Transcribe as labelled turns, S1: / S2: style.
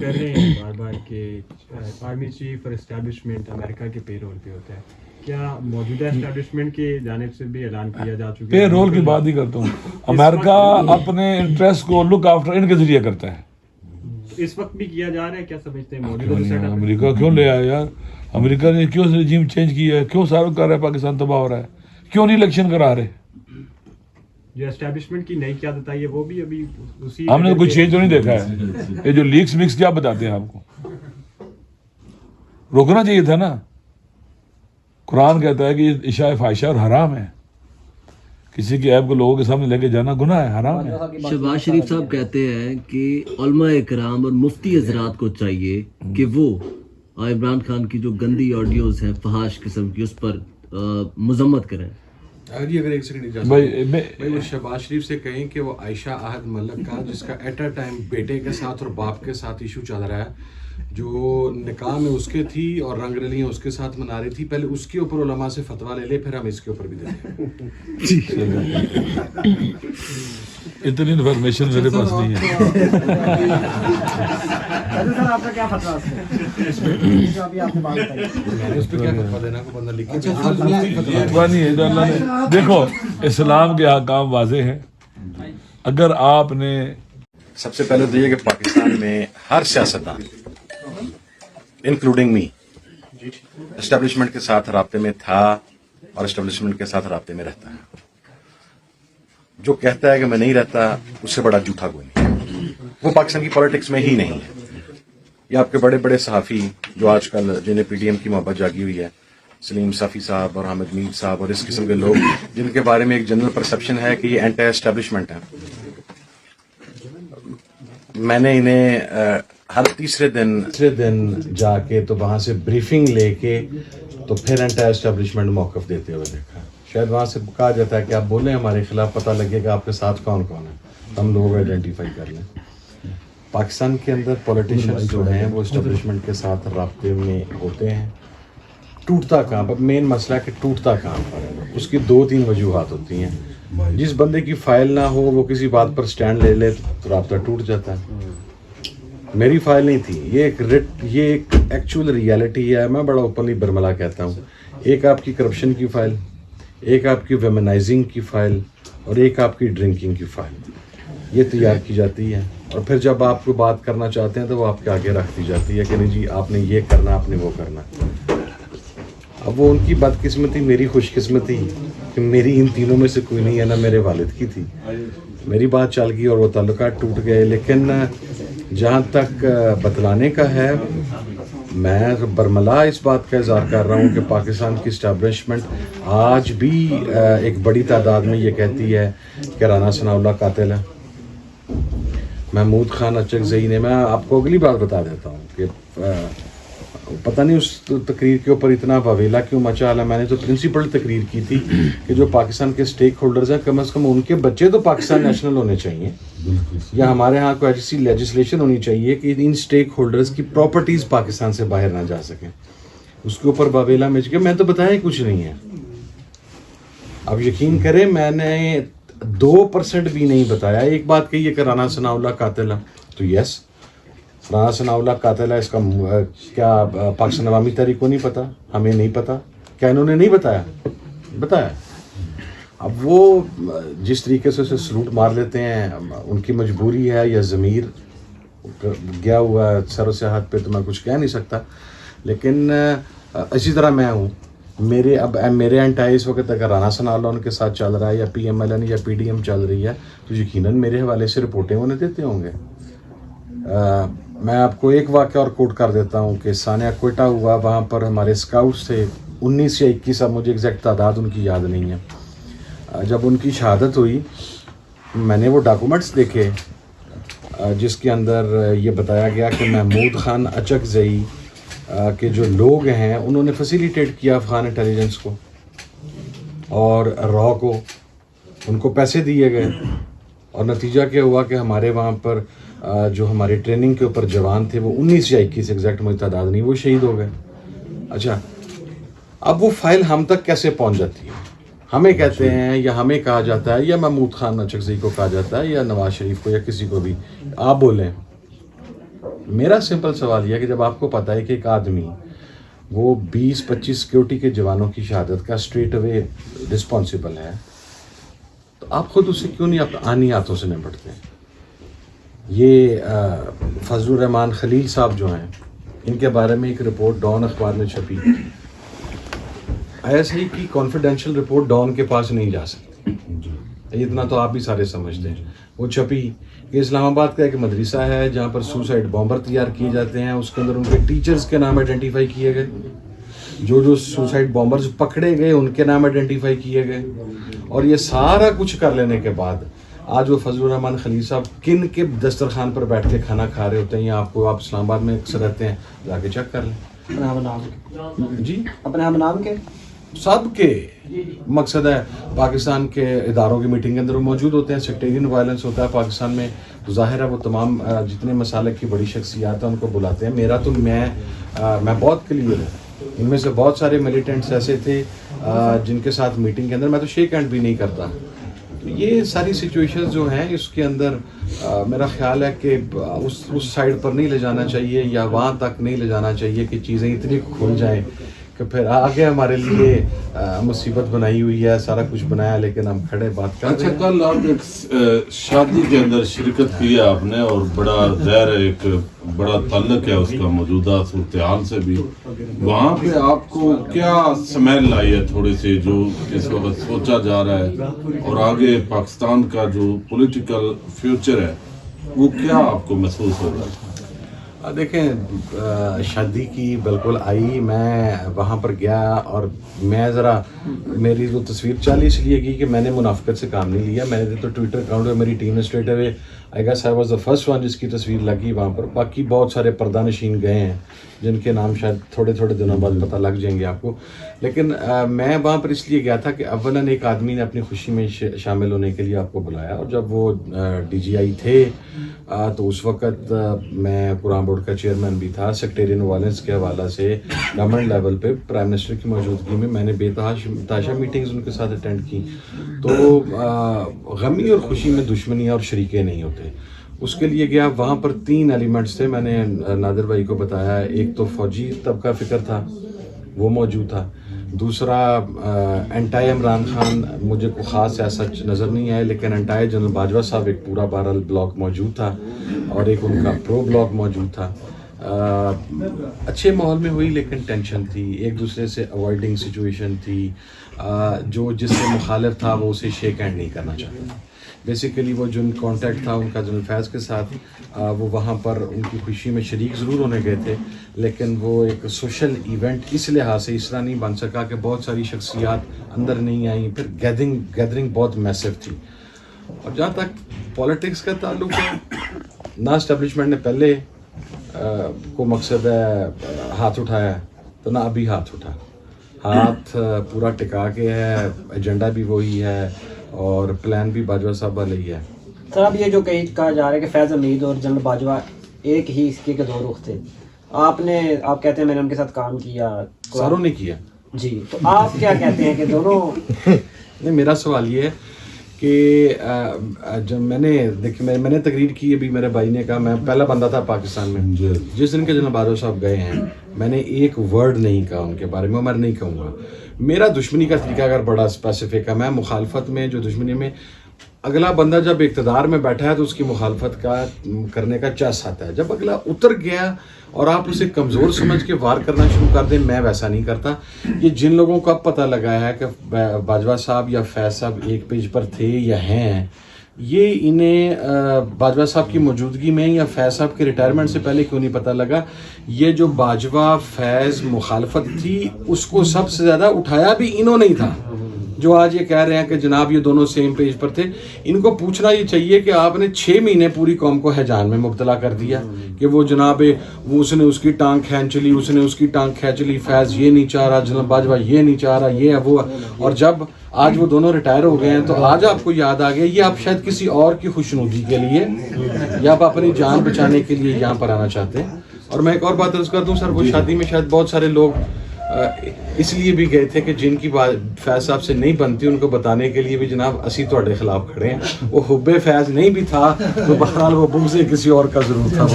S1: کر رہے ہیں بار بار کہ آرمی چیف اور اسٹیبلشمنٹ امریکہ کے پے رول پہ ہوتا ہے، کیا موجودہ اسٹیبلشمنٹ کی جانب سے بھی اعلان کیا جا چکا ہے؟
S2: پے رول کی بات ہی کرتا ہوں. امریکہ اپنے انٹرسٹ کو لک آفٹر ان کے ذریعے کرتا ہے.
S1: اس وقت بھی کیا جا رہا ہے، کیا سمجھتے ہیں موجودہ سیٹ اپ؟
S2: امریکہ کیوں لے آیا یار؟ امریکہ نے کیوں رجیم چینج کیا ہے؟ کیوں سارا کر رہا ہے پاکستان تباہ ہو رہا ہے؟ کیوں نہیں الیکشن کرا رہے؟
S1: جو اسٹیبلشمنٹ کی نئی قیادت آئی ہے وہ بھی ابھی اسی،
S2: ہم نے کوئی چینج تو نہیں دیکھا ہے. یہ جو لیکس مکس کیا بتاتے ہیں آپ کو؟ روکنا چاہیے تھا نا. قرآن کہتا ہے کہ یہ اشاع فاحشہ اور حرام ہے. کسی کے عیب کو لوگوں کے سامنے لے کے جانا گناہ ہے، حرام ہے.
S3: شہباز شریف صاحب کہتے ہیں کہ علماء کرام اور مفتی حضرات کو چاہیے کہ وہ عمران خان کی جو گندی آڈیوز ہیں فحاش قسم کی اس پر مذمت کریں.
S4: جی اگر ایک سیکنڈ اجازت بھائی وہ شہباز شریف سے کہیں کہ وہ عائشہ احد ملک کا جس کا ایٹ اے ٹائم بیٹے کے ساتھ اور باپ کے ساتھ ایشو چل رہا ہے، جو نکاح میں اس کے تھی اور رنگ رلیاں اس کے ساتھ منا رہی تھی، پہلے اس کے اوپر علماء سے فتویٰ لے لے، پھر ہم اس کے اوپر بھی دیں گے.
S2: اتنی انفارمیشن میرے پاس نہیں ہے.
S5: سر آپ کا کیا فتویٰ جو ابھی آپ نے بات بتائی؟
S4: اس پہ کیا فتویٰ دینا کو بندہ لکھ کے
S2: فتویٰ نہیں ہے جو اللہ نے. دیکھو اسلام کے احکام واضح ہیں. اگر آپ نے
S6: سب سے پہلے تو یہ کہ پاکستان میں ہر سیاستدان انکلوڈنگ می اسٹیبلشمنٹ کے ساتھ رابطے میں تھا اور اسٹیبلشمنٹ کے ساتھ رابطے میں رہتا ہے. جو کہتا ہے کہ میں نہیں رہتا اس سے بڑا جھوٹا کوئی نہیں. وہ پاکستان کی پالیٹکس میں ہی نہیں ہے. یہ آپ کے بڑے بڑے صحافی جو آج کل جنہیں پی ڈی ایم کی محبت جاگی ہوئی ہے، سلیم صافی صاحب اور حامد میر صاحب اور اس قسم کے لوگ جن کے بارے میں ایک جنرل پرسپشن ہے کہ یہ اینٹی اسٹیبلشمنٹ ہے، میں نے انہیں ہر تیسرے دن جا کے تو وہاں سے بریفنگ لے کے تو پھر اینٹی اسٹیبلشمنٹ موقف دیتے ہوئے دیکھا. شاید وہاں سے کہا جاتا ہے کہ آپ بولیں ہمارے خلاف، پتہ لگے گا آپ کے ساتھ کون کون ہے، ہم لوگ آئیڈینٹیفائی کر لیں. پاکستان کے اندر پولیٹیشینز جو ہیں وہ اسٹیبلشمنٹ کے ساتھ رابطے میں ہوتے ہیں. ٹوٹتا کہاں پر؟ مین مسئلہ ہے کہ ٹوٹتا کہاں پر ہے. اس کی 2-3 وجوہات ہوتی ہیں. جس بندے کی فائل نہ ہو وہ کسی بات پر سٹینڈ لے لے تو رابطہ ٹوٹ جاتا ہے. میری فائل نہیں تھی. یہ ایک ایکچوئل ریالٹی ہے. میں بڑا اوپنلی برملا کہتا ہوں. ایک آپ کی کرپشن کی فائل، ایک آپ کی ویمنائزنگ کی فائل اور ایک آپ کی ڈرنکنگ کی فائل، یہ تیار کی جاتی ہے. اور پھر جب آپ کو بات کرنا چاہتے ہیں تو وہ آپ کے آگے رکھ دی جاتی ہے کہ نہیں جی آپ نے یہ کرنا، آپ نے وہ کرنا. اب وہ ان کی بدقسمتی، میری خوش قسمتی کہ میری ان تینوں میں سے کوئی نہیں ہے. نہ میرے والد کی تھی. میری بات چل گئی اور وہ تعلقات ٹوٹ گئے. لیکن جہاں تک بتلانے کا ہے، میں برملا اس بات کا اظہار کر رہا ہوں کہ پاکستان کی اسٹیبلشمنٹ آج بھی ایک بڑی تعداد میں یہ کہتی ہے کہ رانا ثناء اللہ قاتل ہے. محمود خان اچکزئی نے، میں آپ کو اگلی بات بتا دیتا ہوں کہ پتہ نہیں اس تقریر کے اوپر اتنا واویلا کیوں مچا. حالانکہ میں نے تو پرنسپل تقریر کی تھی کہ جو پاکستان کے اسٹیک ہولڈرز ہیں کم از کم ان کے بچے تو پاکستان نیشنل ہونے چاہیے، یا ہمارے ہاں کوئی ایسی لیجسلیشن ہونی چاہیے کہ ان اسٹیک ہولڈرز کی پراپرٹیز پاکستان سے باہر نہ جا سکیں. اس کے اوپر واویلا مچ گیا. میں تو بتایا کچھ نہیں ہے. اب یقین کریں میں نے 2% بھی نہیں بتایا. ایک بات کہی ہے کہ رانا ثناء اللہ قاتل ہے، تو یس رانا ثناء اللہ قاتل ہے. اس کا کیا پاکستان عوامی تحریک کو نہیں پتا؟ ہمیں نہیں پتا؟ کیا انہوں نے نہیں بتایا؟ بتایا. اب وہ جس طریقے سے اسے سلوٹ مار لیتے ہیں، ان کی مجبوری ہے یا ضمیر گیا ہوا ہے سر و سیاحت پہ، تو میں کچھ کہہ نہیں سکتا. لیکن اسی طرح میں ہوں. میرے اینٹائی اس وقت اگر رانا ثناء اللہ ان کے ساتھ چل رہا ہے یا پی ایم ایل این یا پی ڈی ایم چل رہی ہے تو یقیناً میرے حوالے سے رپورٹیں انہیں دیتے ہوں گے. میں آپ کو ایک واقعہ اور کوٹ کر دیتا ہوں کہ سانیہ کوئٹہ ہوا، وہاں پر ہمارے اسکاؤٹس تھے 19 یا 21، اب مجھے ایگزیکٹ تعداد ان کی یاد نہیں ہے. جب ان کی شہادت ہوئی میں نے وہ ڈاکومنٹس دیکھے جس کے اندر یہ بتایا گیا کہ محمود خان اچکزئی کے جو لوگ ہیں انہوں نے فیسیلیٹیٹ کیا افغان انٹیلیجنس کو اور را کو. ان کو پیسے دیے گئے اور نتیجہ کیا ہوا کہ ہمارے وہاں پر جو ہماری ٹریننگ کے اوپر جوان تھے وہ 19 یا 21 ایگزیکٹ مجھے تعداد نہیں، وہ شہید ہو گئے. اچھا اب وہ فائل ہم تک کیسے پہنچ جاتی ہے؟ ہمیں کہتے ہیں یا ہمیں کہا جاتا ہے یا محمود خان اچکزئی کو کہا جاتا ہے یا نواز شریف کو یا کسی کو بھی، آپ بولیں میرا سمپل سوال یہ ہے کہ جب آپ کو پتہ ہے کہ ایک آدمی وہ 20-25 سیکیورٹی کے جوانوں کی شہادت کا اسٹریٹ اوے رسپانسبل ہے, تو آپ خود اسے کیوں نہیں آنی ہاتھوں سے نپٹتے ہیں؟ یہ فضل الرحمان خلیل صاحب جو ہیں, ان کے بارے میں ایک رپورٹ ڈان اخبار میں چھپی, ایسے ہی کی کانفیڈینشیل رپورٹ ڈان کے پاس نہیں جا سکتی, اتنا تو آپ بھی سارے سمجھتے ہیں. وہ چھپی کہ اسلام آباد کا ایک مدرسہ ہے جہاں پر سوسائڈ بامبر تیار کیے جاتے ہیں, اس کے اندر ان کے ٹیچرز کے نام آئیڈینٹیفائی کیے گئے, جو سوسائڈ بامبرز پکڑے گئے ان کے نام آئیڈینٹیفائی کیے گئے, اور یہ سارا کچھ کر لینے کے بعد آج وہ فضل الرحمان خلیل صاحب کن کے دسترخوان پر بیٹھ کے کھانا کھا رہے ہوتے ہیں, یا آپ اسلام آباد میں اکثر رہتے ہیں, جا کے چیک کر لیں. جی
S5: اپنے ہم نام کے
S6: سب کے مقصد ہے پاکستان کے اداروں کی میٹنگ کے اندر وہ موجود ہوتے ہیں. سیکٹیرین وائلنس ہوتا ہے پاکستان میں, تو ظاہر ہے وہ تمام جتنے مسالک کی بڑی شخصیات ہیں ان کو بلاتے ہیں. میرا تو میں بہت کلیئر ہوں, ان میں سے بہت سارے ملیٹنٹس ایسے تھے جن کے ساتھ میٹنگ کے اندر میں تو شیک ہینڈ بھی نہیں کرتا. تو یہ ساری سچویشنز جو ہیں اس کے اندر میرا خیال ہے کہ اس سائڈ پر نہیں لے جانا چاہیے, یا وہاں تک نہیں لے جانا چاہیے کہ چیزیں اتنی کھل جائیں کہ پھر آگے ہمارے لیے مصیبت بنائی ہوئی ہے, سارا کچھ بنایا, لیکن ہم کھڑے بات کر رہے ہیں.
S7: اچھا, کل آپ ایک شادی کے اندر شرکت کی ہے آپ نے, اور بڑا ظاہر ہے ایک بڑا تعلق ہے اس کا موجودہ صورتحال سے بھی. وہاں پہ آپ کو کیا سمیل آئی ہے تھوڑی سی, جو اس وقت سوچا جا رہا ہے, اور آگے پاکستان کا جو پولیٹیکل فیوچر ہے وہ کیا آپ کو محسوس ہو رہا ہے؟
S6: دیکھیں, شادی کی بالکل آئی, میں وہاں پر گیا اور میں ذرا میری وہ تصویر چال اس لیے کی کہ میں نے منافقت سے کام نہیں لیا. میں نے تو ٹویٹر اکاؤنٹ پہ میری ٹیم نے straight away I guess I was the first one جس کی تصویر لگی وہاں پر. باقی بہت سارے پردہ نشین گئے ہیں جن کے نام شاید تھوڑے تھوڑے دنوں بعد پتہ لگ جائیں گے آپ کو. لیکن میں وہاں پر اس لیے گیا تھا کہ اولاً ایک آدمی نے اپنی خوشی میں شامل ہونے کے لیے آپ کو بلایا, اور جب وہ ڈی جی آئی تھے تو اس وقت میں قرآن بورڈ کا چیئرمین بھی تھا. سیکٹیرین وائلنس کے حوالہ سے گورنمنٹ لیول پہ پرائم منسٹر کی موجودگی میں میں نے بے تحاشا میٹنگز ان کے ساتھ اٹینڈ کی. تو غمی اور خوشی میں دشمنی اور شریکے نہیں ہوتے. اس کے لیے گیا, وہاں پر 3 ایلیمنٹس تھے, میں نے نادر بھائی کو بتایا. ایک تو فوجی طبقہ فکر تھا, وہ موجود تھا. دوسرا انٹائی عمران خان مجھے کو خاص ایسا نظر نہیں آیا, لیکن انٹائی جنرل باجوہ صاحب ایک پورا بہرحال بلاک موجود تھا, اور ایک ان کا پرو بلاک موجود تھا. اچھے ماحول میں ہوئی, لیکن ٹینشن تھی, ایک دوسرے سے اوائڈنگ سچویشن تھی. جو جس سے مخالف تھا وہ اسے شیک ہینڈ نہیں کرنا چاہتا تھا. بیسیکلی وہ جو کانٹیکٹ تھا ان کا جنرل فیض کے ساتھ, وہ وہاں پر ان کی خوشی میں شریک ضرور ہونے گئے تھے, لیکن وہ ایک سوشل ایونٹ اس لحاظ سے اس طرح نہیں بن سکا کہ بہت ساری شخصیات اندر نہیں آئیں. پھر گیدرنگ بہت میسو تھی. اور جہاں تک پالیٹکس کا تعلق ہے, نہ اسٹیبلشمنٹ نے پہلے کو مقصد ہے ہاتھ اٹھایا, تو نہ ابھی ہاتھ اٹھا. ہاتھ پورا ٹکا کے ہے, ایجنڈا بھی وہی ہے, اور پلان بھی باجوہ صاحب والا ہی ہے.
S5: سر اب یہ جو کہا جا رہا ہے کہ فیض حمید اور جنرل باجوہ ایک ہی سکے کے 2 رخ تھے, آپ کہتے ہیں میں نے ان کے ساتھ کام کیا,
S6: ساروں نے کیا
S5: جی, تو آپ کیا کہتے ہیں کہ دونوں
S6: نہیں, میرا سوال یہ ہے کہ جب میں نے تقریر کی, ابھی میرے بھائی نے کہا میں پہلا بندہ تھا پاکستان میں جس دن کے جناب باجوہ صاحب گئے ہیں, میں نے ایک ورڈ نہیں کہا ان کے بارے میں, میں نہیں کہوں گا. میرا دشمنی کا طریقہ اگر بڑا اسپیسیفک ہے, میں مخالفت میں جو دشمنی میں اگلا بندہ جب اقتدار میں بیٹھا ہے تو اس کی مخالفت کا کرنے کا چس آتا ہے. جب اگلا اتر گیا اور آپ اسے کمزور سمجھ کے وار کرنا شروع کر دیں, میں ویسا نہیں کرتا. یہ جن لوگوں کو اب پتہ لگا ہے کہ باجوہ صاحب یا فیض صاحب ایک پیج پر تھے یا ہیں, یہ انہیں باجوہ صاحب کی موجودگی میں یا فیض صاحب کے ریٹائرمنٹ سے پہلے کیوں نہیں پتہ لگا. یہ جو باجوہ فیض مخالفت تھی اس کو سب سے زیادہ اٹھایا بھی انہوں نے ہی تھا, جو آج یہ کہہ رہے ہیں کہ جناب یہ دونوں سیم پیج پر تھے. ان کو پوچھنا یہ چاہیے کہ آپ نے 6 مہینے پوری قوم کو ہیجان میں مبتلا کر دیا کہ وہ جناب وہ اس نے اس کی ٹانگ کھینچ لی, اس نے اس کی ٹانگ کھینچ لی, فیض یہ نہیں چاہ رہا, جناب باجوہ یہ نہیں چاہ رہا, یہ ہے وہ. اور جب آج وہ دونوں ریٹائر ہو گئے ہیں تو آج آپ کو یاد آ گیا یہ آپ شاید کسی اور کی خوشنودی کے لیے یا آپ اپنی جان بچانے کے لیے یہاں پر آنا چاہتے ہیں. اور میں ایک اور بات عرض کر دوں سر, وہ شادی میں شاید بہت سارے لوگ اس لیے بھی گئے تھے کہ جن کی بات فیض صاحب سے نہیں بنتی ان کو بتانے کے لیے بھی جناب اسی تہاڈے خلاف کھڑے ہیں. وہ حب فیض نہیں بھی تھا تو بہرحال وہ بغض کسی اور کا ضرور تھا.